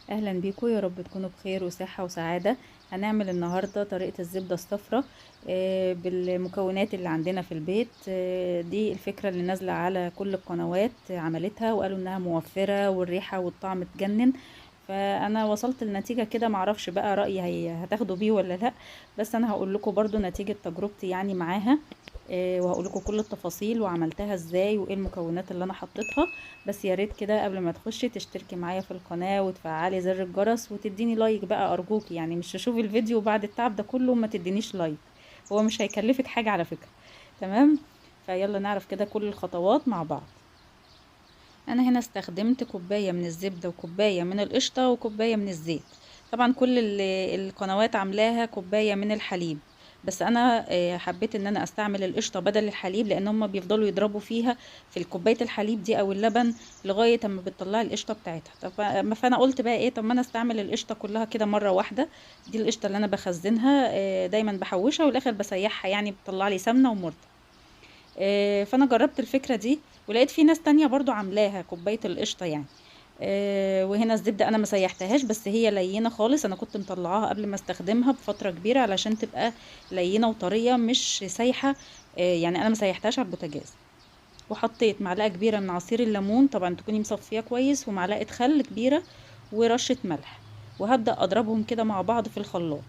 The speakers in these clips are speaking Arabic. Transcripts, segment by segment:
اهلا بيكم، يا رب تكونوا بخير وصحة وسعادة. هنعمل النهاردة طريقة الزبدة الصفراء بالمكونات اللي عندنا في البيت. دي الفكرة اللي نازلة على كل القنوات عملتها وقالوا انها موفرة والريحة والطعم تجنن. فانا وصلت لنتيجة كده، معرفش بقى رأيي هتاخدوا بيه ولا لا. بس انا هقول لكم برضو نتيجة تجربتي يعني معاها. وهقول لكم كل التفاصيل وعملتها ازاي وايه المكونات اللي انا حطيتها. بس يا ريت كده قبل ما تخشي تشتركي معايا في القناة وتفعلي زر الجرس وتديني لايك بقى ارجوكي، يعني مش تشوفي الفيديو بعد التعب ده كله وما تدينيش لايك. هو مش هيكلفك حاجة على فكرة. تمام. فيلا نعرف كده كل الخطوات مع بعض. انا هنا استخدمت كوباية من الزبدة وكوباية من القشطة وكوباية من الزيت. طبعا كل القنوات عاملاها كوباية من الحليب. بس انا حبيت ان انا استعمل القشطة بدل الحليب، لان هما بيفضلوا يضربوا فيها في الكوباية الحليب دي او اللبن لغاية اما بتطلعي القشطة بتاعتها. طب فانا قلت بقى ايه، طب ما انا استعمل القشطة كلها كده مرة واحدة. دي القشطة اللي انا بخزنها، دايما بحوشها والاخر بسيحها، يعني بتطلع لي سمنة ومرطة. فانا جربت الفكرة دي ولقيت في ناس تانية برضو عاملاها كوباية القشطة يعني. وهنا الزبدة انا ما سيحتهاش، بس هي لينة خالص. انا كنت مطلعاها قبل ما استخدمها بفترة كبيرة علشان تبقى لينة وطرية مش سايحة. يعني انا ما سيحتهاش على البوتاجاز. وحطيت معلقة كبيرة من عصير الليمون، طبعا تكوني مصفية كويس، ومعلقة خل كبيرة، ورشة ملح. وهبدأ اضربهم كده مع بعض في الخلاط.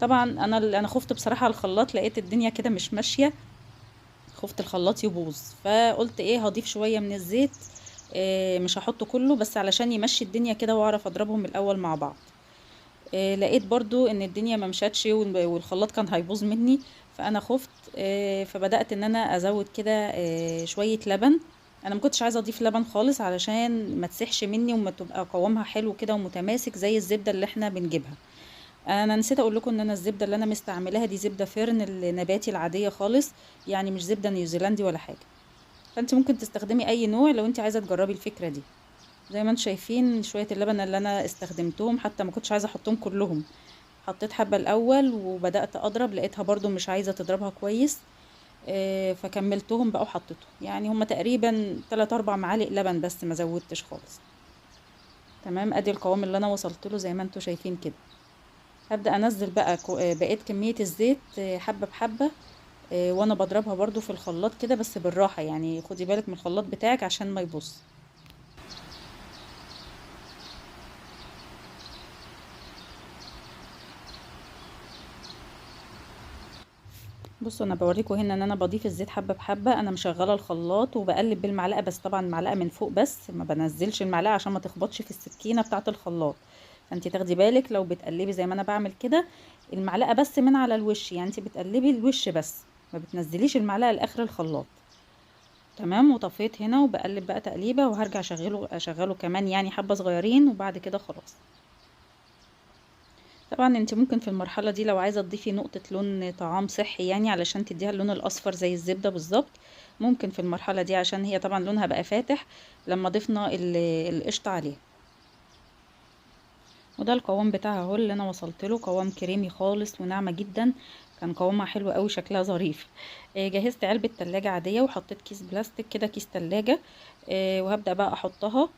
طبعا انا خفت بصراحة على الخلاط، لقيت الدنيا كده مش ماشية. خفت الخلاط يبوظ، فقلت ايه هضيف شوية من الزيت. مش هحطه كله، بس علشان يمشي الدنيا كده واعرف اضربهم الاول مع بعض. لقيت برضو ان الدنيا ما مشاتش والخلاط كان هيبوظ مني. فانا خفت. فبدأت ان انا ازود كده شوية لبن. انا ما كنتش عايزه اضيف لبن خالص علشان ما تسيحش مني وما تبقى قوامها حلو كده ومتماسك زي الزبدة اللي احنا بنجيبها. انا نسيت اقول لكم ان انا الزبده اللي انا مستعملاها دي زبده فرن النباتي العاديه خالص. يعني مش زبده نيوزيلندي ولا حاجه. فانت ممكن تستخدمي اي نوع لو انت عايزه تجربي الفكره دي. زي ما انتم شايفين شويه اللبن اللي انا استخدمتهم، حتى ما كنتش عايزه احطهم كلهم. حطيت حبه الاول وبدات اضرب، لقيتها برضو مش عايزه تضربها كويس. فكملتهم بقى وحطيتهم، يعني هما تقريبا 3 4 معالق لبن بس، ما زودتش خالص. تمام، ادي القوام اللي انا وصلت له زي ما انتم شايفين كده. هبدأ انزل بقى بقيت كمية الزيت حبة بحبة. وانا بضربها برضو في الخلاط كده بس بالراحة، يعني خدي بالك من الخلاط بتاعك عشان ما يبص. بصوا انا بوريكم هنا ان انا بضيف الزيت حبة بحبة. انا مشغلة الخلاط وبقلب بالمعلقة بس، طبعا المعلقة من فوق بس، ما بنزلش المعلقة عشان ما تخبطش في السكينة بتاعة الخلاط. فانتي تاخدي بالك لو بتقلبي زي ما انا بعمل كده، المعلقة بس من على الوش، يعني انتي بتقلبي الوش بس، ما بتنزليش المعلقة لاخر الخلاط. تمام، وطفيت هنا وبقلب بقى تقليبه، وهرجع اشغله كمان يعني حبة صغيرين وبعد كده خلاص. طبعا انت ممكن في المرحلة دي لو عايزة تضيفي نقطة لون طعام صحي، يعني علشان تديها اللون الاصفر زي الزبدة بالظبط. ممكن في المرحلة دي عشان هي طبعا لونها بقى فاتح لما ضفنا القشطة عليها. وده القوام بتاعها اهو اللي انا وصلت له، قوام كريمي خالص وناعمة جدا. كان قوامها حلو قوي، شكلها ظريف. جهزت علبة تلاجة عادية وحطيت كيس بلاستيك كده، كيس تلاجة. وهبدأ بقى احطها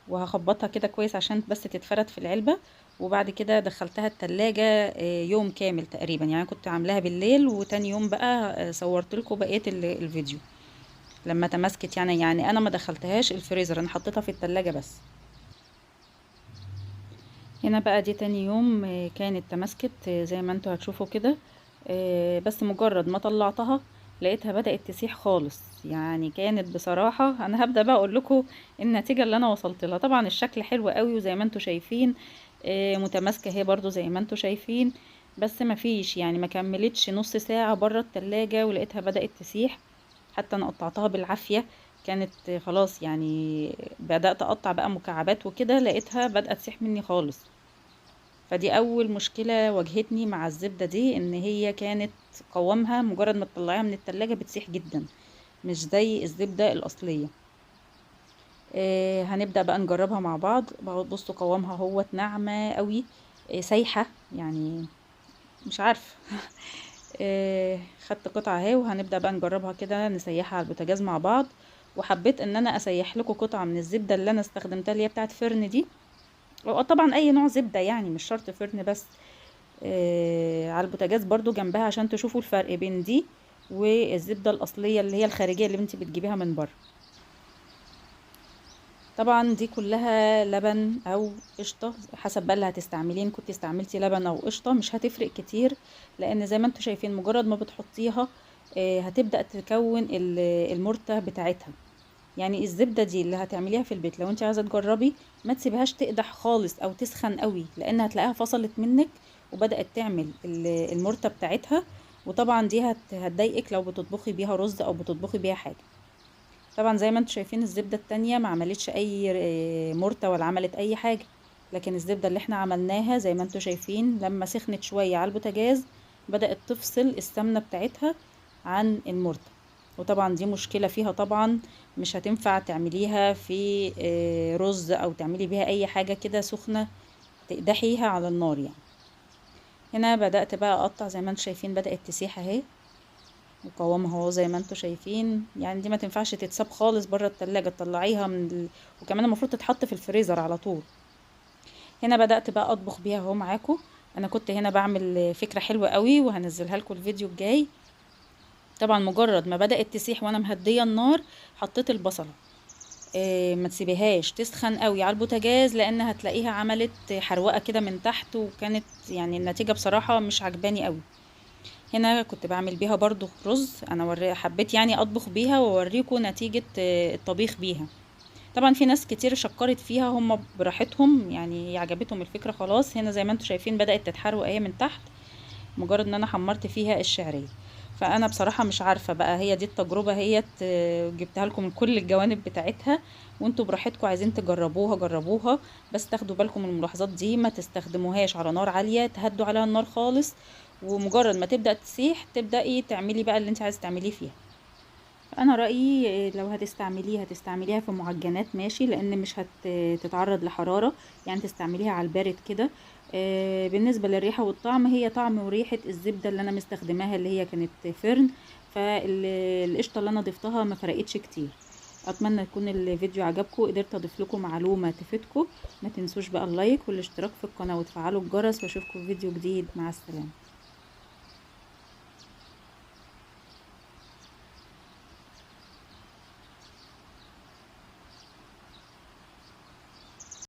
وهخبطها كده كويس عشان بس تتفرد في العلبة. وبعد كده دخلتها التلاجة يوم كامل تقريبا، يعني كنت عاملاها بالليل وتاني يوم بقى صورت لكم بقية الفيديو لما تماسكت. يعني انا ما دخلتهاش الفريزر، انا حطيتها في التلاجة بس. هنا بقى دي تاني يوم كانت تماسكت زي ما انتوا هتشوفوا كده. بس مجرد ما طلعتها لقيتها بدأت تسيح خالص. يعني كانت بصراحة، انا هبدأ بقى اقول لكم النتيجة اللي انا وصلت لها. طبعا الشكل حلو قوي وزي ما انتوا شايفين متماسكة هي برضو زي ما انتوا شايفين. بس ما فيش يعني ما كملتش نص ساعة بره التلاجة ولقيتها بدأت تسيح. حتى انا قطعتها بالعافية. كانت خلاص يعني بدأت اقطع بقى مكعبات وكده، لقيتها بدأت تسيح مني خالص. فدي اول مشكلة واجهتني مع الزبدة دي، ان هي كانت قوامها مجرد ما تطلعيها من التلاجة بتسيح جدا، مش زي الزبدة الاصلية. هنبدأ بقى نجربها مع بعض. بصوا قوامها هو ناعمة قوي. سايحة يعني، مش عارفة. خدت قطعة اهي وهنبدأ بقى نجربها كده، نسيحها على البوتاجاز مع بعض. وحبيت ان انا اسيح لكم قطعة من الزبدة اللي انا استخدمتها اللي هي بتاعت فرن دي، طبعا اي نوع زبدة يعني، مش شرط فرن بس. على البوتاجاز برضو جنبها عشان تشوفوا الفرق بين دي والزبدة الأصلية اللي هي الخارجية اللي انت بتجيبيها من بره. طبعا دي كلها لبن او قشطة، حسب بقى اللي هتستعملين. كنت استعملتي لبن او قشطة مش هتفرق كتير، لان زي ما انتوا شايفين مجرد ما بتحطيها هتبدأ تكون المرتة بتاعتها. يعني الزبدة دي اللي هتعمليها في البيت، لو انت عايزة تجربي ما تسيبهاش تقدح خالص او تسخن قوي، لان هتلاقيها فصلت منك وبدأت تعمل المرتة بتاعتها. وطبعا دي هتضايقك لو بتطبخي بيها رز او بتطبخي بيها حاجة. طبعا زي ما انتوا شايفين الزبدة التانية ما عملتش اي مرتة ولا عملت اي حاجة، لكن الزبدة اللي احنا عملناها زي ما انتوا شايفين لما سخنت شوية على البوتاجاز بدأت تفصل السمنة بتاعتها عن المرتة. وطبعا دي مشكلة فيها، طبعا مش هتنفع تعمليها في رز او تعملي بيها اي حاجة كده سخنة تقدحيها على النار يعني. هنا بدأت بقى اقطع زي ما انتوا شايفين بدأت تسيح اهي، وقوامها اهو زي ما انتوا شايفين. يعني دي ما تنفعش تتساب خالص بره التلاجة، تطلعيها وكمان المفروض تتحط في الفريزر على طول. هنا بدأت بقى اطبخ بيها اهو معاكم. انا كنت هنا بعمل فكرة حلوة قوي وهنزلها لكم الفيديو الجاي. طبعا مجرد ما بدأت تسيح وانا مهدية النار حطيت البصلة. ما تسيبيهاش تسخن قوي على البوتاجاز، لان هتلاقيها عملت حروقة كده من تحت، وكانت يعني النتيجة بصراحة مش عجباني قوي. هنا كنت بعمل بيها برضو رز، انا حبيت يعني اطبخ بيها واوريكم نتيجة الطبيخ بيها. طبعا في ناس كتير شكرت فيها، هم براحتهم يعني عجبتهم الفكرة خلاص. هنا زي ما انتوا شايفين بدأت تتحروق اهي من تحت، مجرد ان انا حمرت فيها الشعرية. فانا بصراحة مش عارفة بقى، هي دي التجربة هي جبتها لكم من كل الجوانب بتاعتها، وانتوا براحتكم عايزين تجربوها جربوها. بس تاخدوا بالكم من الملاحظات دي، ما تستخدموهاش على نار عالية، تهدوا عليها النار خالص، ومجرد ما تبدأ تسيح تبدأي تعملي بقى اللي انت عايزة تعمليه فيها. انا رأيي لو هتستعمليها في معجنات ماشي، لان مش هتتعرض لحرارة، يعني تستعمليها على البارد كده. بالنسبة للريحة والطعم، هي طعم وريحة الزبدة اللي انا مستخدماها اللي هي كانت فرن، فالقشطة اللي انا ضفتها ما فرقتش كتير. اتمنى يكون الفيديو عجبكم، قدرت اضيف لكم معلومة تفيدكم. ما تنسوش بقى اللايك والاشتراك في القناة وتفعلوا الجرس، واشوفكم في فيديو جديد. مع السلامة.